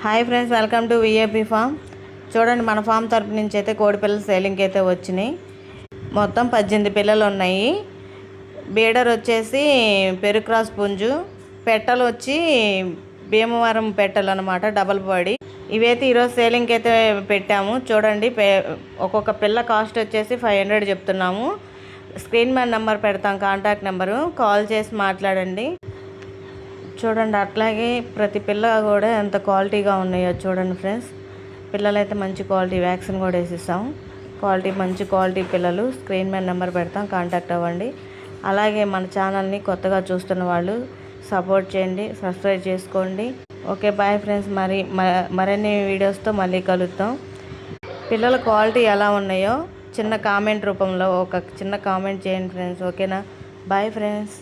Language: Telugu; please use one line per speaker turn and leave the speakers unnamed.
Hi friends, welcome to VAP farm. చూడండి, మన ఫామ్ తరపు నుంచి అయితే కోడి పిల్లలు సేలింగ్కి అయితే వచ్చినాయి. మొత్తం 18 పిల్లలు ఉన్నాయి. బీడర్ వచ్చేసి పెరుక్రాస్ పుంజు, పెట్టలు వచ్చి భీమవరం పెట్టలు అనమాట, డబల్ బాడీ. ఇవైతే ఈరోజు సేలింగ్కి అయితే పెట్టాము. చూడండి, ఒక్కొక్క పిల్ల కాస్ట్ వచ్చేసి 500 చెప్తున్నాము. స్క్రీన్ మీద నెంబర్ పెడతాం, కాంటాక్ట్ నెంబరు, కాల్ చేసి మాట్లాడండి. చూడండి, అట్లాగే ప్రతి పిల్ల కూడా ఎంత క్వాలిటీగా ఉన్నాయో చూడండి ఫ్రెండ్స్. పిల్లలైతే మంచి క్వాలిటీ, వ్యాక్సిన్ కూడా వేసిస్తాం. మంచి క్వాలిటీ పిల్లలు. స్క్రీన్ మీద నెంబర్ పెడతాం, కాంటాక్ట్ అవ్వండి. అలాగే మన ఛానల్ని కొత్తగా చూస్తున్న వాళ్ళు సపోర్ట్ చేయండి, సబ్స్క్రైబ్ చేసుకోండి. Okay, bye friends. మరిన్ని వీడియోస్తో మళ్ళీ కలుద్దాం. పిల్లల క్వాలిటీ ఎలా ఉన్నాయో చిన్న కామెంట్ రూపంలో ఒక చిన్న కామెంట్ చేయండి ఫ్రెండ్స్. ఓకేనా? Bye friends.